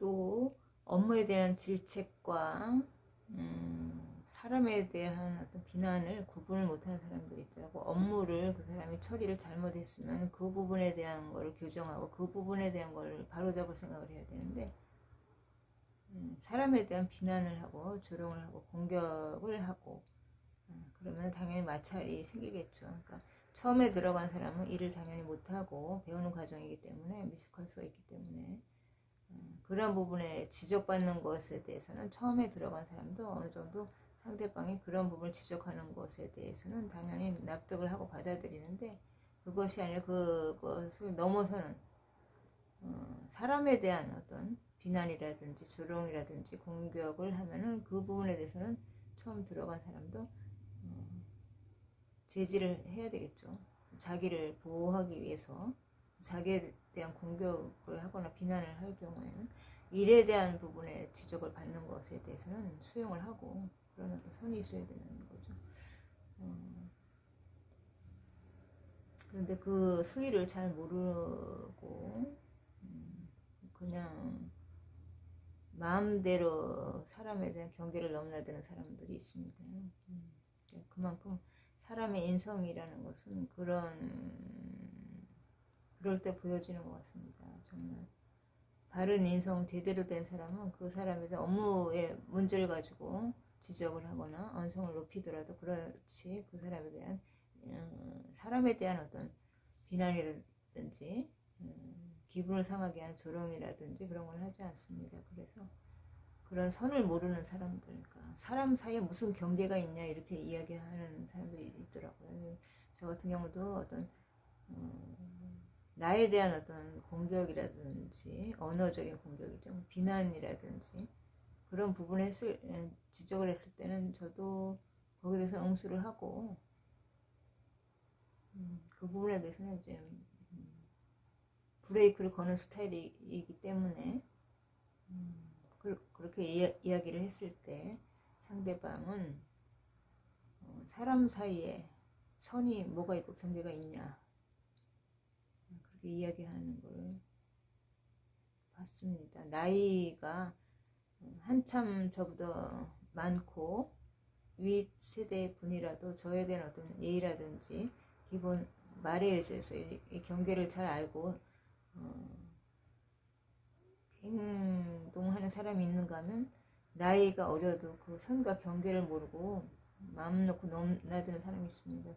또 업무에 대한 질책과 사람에 대한 어떤 비난을 구분을 못하는 사람들이 있더라고. 업무를 그 사람이 처리를 잘못했으면 그 부분에 대한 걸 교정하고 그 부분에 대한 걸 바로잡을 생각을 해야 되는데, 사람에 대한 비난을 하고 조롱을 하고 공격을 하고 그러면 당연히 마찰이 생기겠죠. 그러니까 처음에 들어간 사람은 일을 당연히 못하고 배우는 과정이기 때문에 미숙할 수가 있기 때문에 그런 부분에 지적받는 것에 대해서는 처음에 들어간 사람도 어느 정도 상대방이 그런 부분을 지적하는 것에 대해서는 당연히 납득을 하고 받아들이는데, 그것이 아니라 그것을 넘어서는 사람에 대한 어떤 비난이라든지 조롱이라든지 공격을 하면은 그 부분에 대해서는 처음 들어간 사람도 제지를 해야 되겠죠. 자기를 보호하기 위해서 자기에 대한 공격을 하거나 비난을 할 경우에는 일에 대한 부분에 지적을 받는 것에 대해서는 수용을 하고 그런 어떤 선이 있어야 되는 거죠. 그런데 그 수위를 잘 모르고 그냥 마음대로 사람에 대한 경계를 넘나드는 사람들이 있습니다. 그만큼 사람의 인성이라는 것은 그럴 때 보여지는 것 같습니다. 정말 바른 인성 제대로 된 사람은 그 사람에 대한 업무의 문제를 가지고 지적을 하거나 언성을 높이더라도 그렇지 그 사람에 대한 사람에 대한 어떤 비난이라든지 기분을 상하게 하는 조롱이라든지 그런 걸 하지 않습니다. 그래서 그런 선을 모르는 사람들, 그러니까 사람 사이에 무슨 경계가 있냐 이렇게 이야기하는 사람들이 있더라고요. 저 같은 경우도 어떤 나에 대한 어떤 공격이라든지 언어적인 공격이죠, 비난이라든지 그런 부분에 지적을 했을 때는 저도 거기에 대해서 응수를 하고 그 부분에 대해서는 이제 브레이크를 거는 스타일이기 때문에 그렇게 이야기를 했을 때 상대방은 사람 사이에 선이 뭐가 있고 경계가 있냐 그렇게 이야기하는 걸 봤습니다. 나이가 한참 저보다 많고 윗세대 분이라도 저에 대한 어떤 예의라든지 기본 말에 있어서 이 경계를 잘 알고 행동하는 사람이 있는가 하면 나이가 어려도 그 선과 경계를 모르고 마음 놓고 넘나드는 사람이 있습니다.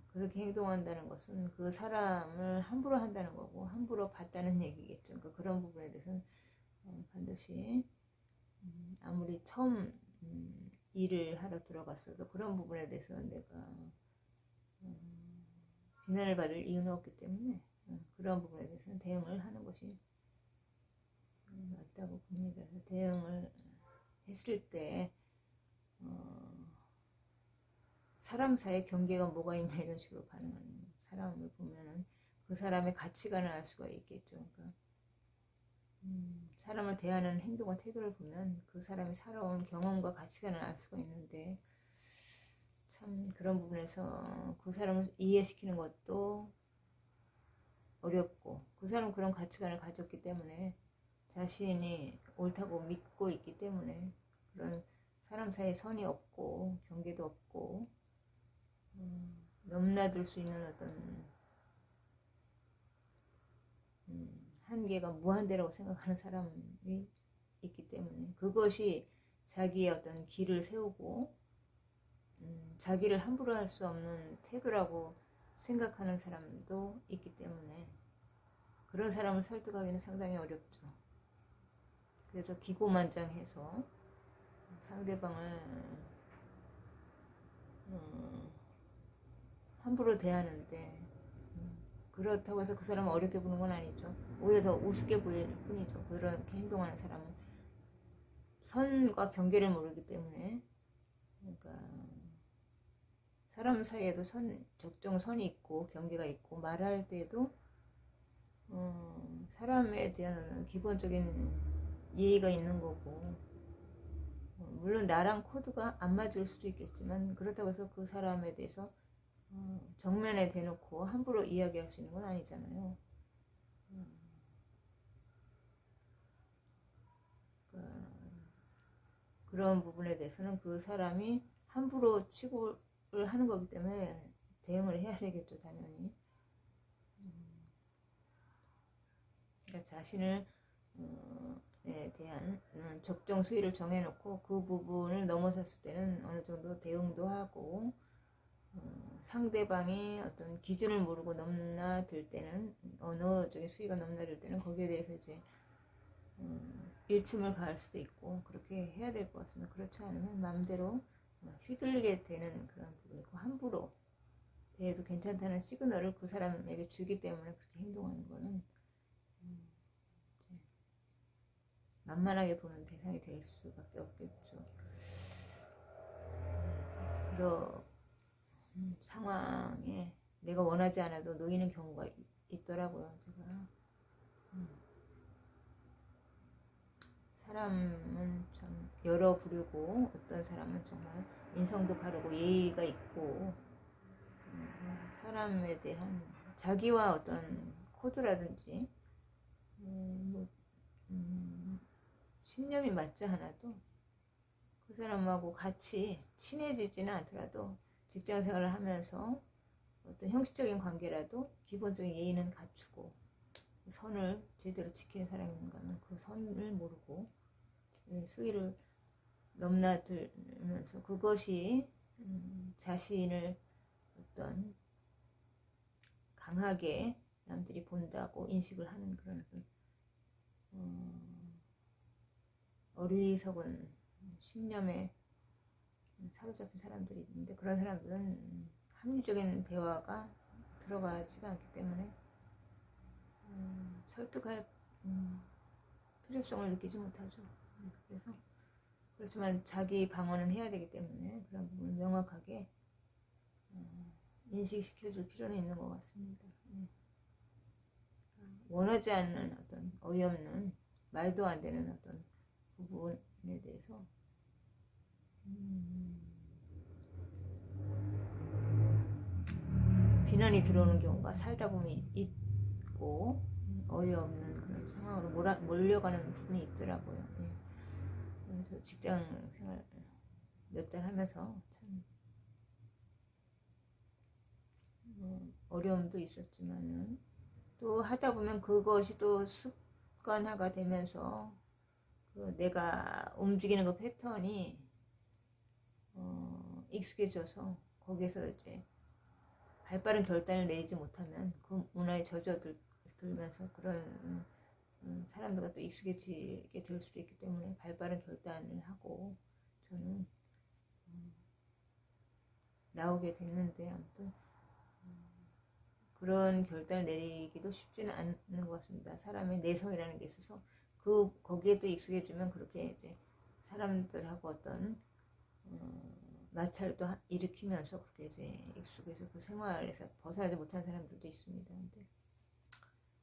그렇게 행동한다는 것은 그 사람을 함부로 한다는 거고 함부로 봤다는 얘기겠죠. 그러니까 그런 부분에 대해서는 반드시 아무리 처음 일을 하러 들어갔어도 그런 부분에 대해서 내가 비난을 받을 이유는 없기 때문에 그런 부분에 대해서는 대응을 하는 것이 맞다고 봅니다. 그래서 대응을 했을 때 사람 사이에 경계가 뭐가 있냐 이런 식으로 반응하는 사람을 보면은 그 사람의 가치관을 알 수가 있겠죠. 그러니까 사람을 대하는 행동과 태도를 보면 그 사람이 살아온 경험과 가치관을 알 수가 있는데, 참 그런 부분에서 그 사람을 이해시키는 것도 어렵고 그 사람은 그런 가치관을 가졌기 때문에 자신이 옳다고 믿고 있기 때문에 그런 사람 사이에 선이 없고 경계도 없고 넘나들 수 있는 어떤 한계가 무한대라고 생각하는 사람이 있기 때문에 그것이 자기의 어떤 길을 세우고 자기를 함부로 할 수 없는 태도라고 생각하는 사람도 있기 때문에 그런 사람을 설득하기는 상당히 어렵죠. 그래서 기고만장해서 상대방을 함부로 대하는데 그렇다고 해서 그 사람을 어렵게 보는 건 아니죠. 오히려 더 우습게 보일 뿐이죠. 그렇게 행동하는 사람은 선과 경계를 모르기 때문에. 그러니까 사람 사이에도 적정선이 있고 경계가 있고 말할 때도 사람에 대한 기본적인 예의가 있는 거고, 물론 나랑 코드가 안 맞을 수도 있겠지만 그렇다고 해서 그 사람에 대해서 정면에 대놓고 함부로 이야기할 수 있는 건 아니잖아요. 그런 부분에 대해서는 그 사람이 함부로 취급을 하는 거기 때문에 대응을 해야 되겠죠, 당연히. 그러니까 자신을 에 대한 적정 수위를 정해놓고 그 부분을 넘어섰을 때는 어느 정도 대응도 하고, 상대방이 어떤 기준을 모르고 넘나들 때는, 언어적인 수위가 넘나들 때는 거기에 대해서 이제 일침을 가할 수도 있고 그렇게 해야 될 것 같습니다. 그렇지 않으면 마음대로 휘둘리게 되는 그런 부분이 있고, 함부로 대해도 괜찮다는 시그널을 그 사람에게 주기 때문에 그렇게 행동하는 거는 만만하게 보는 대상이 될 수밖에 없겠죠. 그런 상황에 내가 원하지 않아도 놓이는 경우가 있더라고요. 제가 사람은 참 여러 부류고, 어떤 사람은 정말 인성도 바르고 예의가 있고, 사람에 대한 자기와 어떤 코드라든지 신념이 맞지 않아도 그 사람하고 같이 친해지지는 않더라도 직장 생활을 하면서 어떤 형식적인 관계라도 기본적인 예의는 갖추고 선을 제대로 지키는 사람이 있는가는 그 선을 모르고 수위를 넘나들면서 그것이 자신을 어떤 강하게 남들이 본다고 인식을 하는 그런 어리석은 신념에 사로잡힌 사람들이 있는데, 그런 사람들은 합리적인 대화가 들어가지가 않기 때문에 설득할 필요성을 느끼지 못하죠. 그래서 그렇지만 자기 방어는 해야 되기 때문에 그런 부분을 명확하게 인식시켜줄 필요는 있는 것 같습니다. 원하지 않는 어떤 어이없는 말도 안 되는 어떤 부분에 대해서 비난이 들어오는 경우가 살다 보면 있고, 어이없는 그런 상황으로 몰려가는 부분이 있더라고요. 그래서 직장 생활 몇 달 하면서 참 어려움도 있었지만은, 또 하다 보면 그것이 또 습관화가 되면서 내가 움직이는 그 패턴이 익숙해져서 거기에서 이제 발빠른 결단을 내리지 못하면 그 문화에 젖어들면서 그런 사람들과 또 익숙해지게 될 수도 있기 때문에 발빠른 결단을 하고 저는 나오게 됐는데, 아무튼 그런 결단을 내리기도 쉽지는 않는 것 같습니다. 사람의 내성이라는 게 있어서 거기에 또 익숙해지면 그렇게 이제 사람들하고 어떤 마찰도 일으키면서 그렇게 이제 익숙해서 그 생활에서 벗어나지 못한 사람들도 있습니다. 근데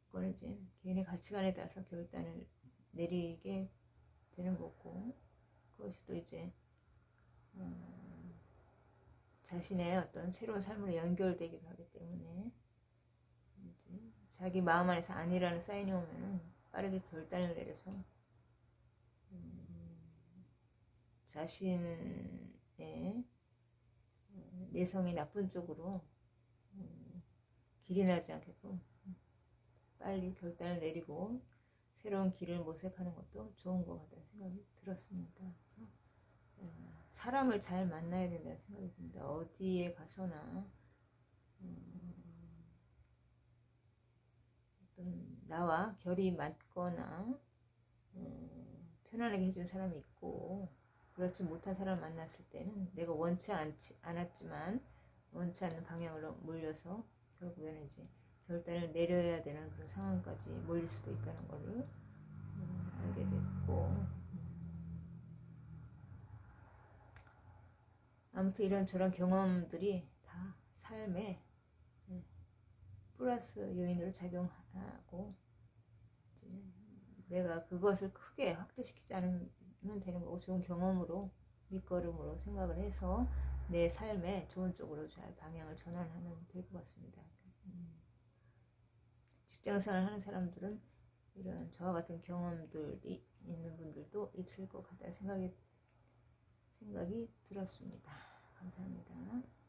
그건 이제 개인의 가치관에 따라서 결단을 내리게 되는 거고, 그것이 또 이제 자신의 어떤 새로운 삶으로 연결되기도 하기 때문에 이제 자기 마음 안에서 아니라는 사인이 오면은 빠르게 결단을 내려서 자신의 내성이 나쁜 쪽으로 길이 나지 않게끔 빨리 결단을 내리고 새로운 길을 모색하는 것도 좋은 것 같다는 생각이 들었습니다. 그래서 사람을 잘 만나야 된다는 생각이 듭니다. 어디에 가서나 어떤 나와 결이 맞거나 편안하게 해준 사람이 있고, 그렇지 못한 사람을 만났을 때는 내가 원치 않았지만 원치 않는 방향으로 몰려서 결국에는 이제 결단을 내려야 되는 그런 상황까지 몰릴 수도 있다는 것을 알게 됐고, 아무튼 이런저런 경험들이 다 삶에 플러스 요인으로 작용하고, 내가 그것을 크게 확대시키지 않으면 되는 거고, 좋은 경험으로 밑거름으로 생각을 해서 내 삶에 좋은 쪽으로 잘 방향을 전환하면 될 것 같습니다. 직장생활 하는 사람들은 이런 저와 같은 경험들이 있는 분들도 있을 것 같다는 생각이 생각이 들었습니다. 감사합니다.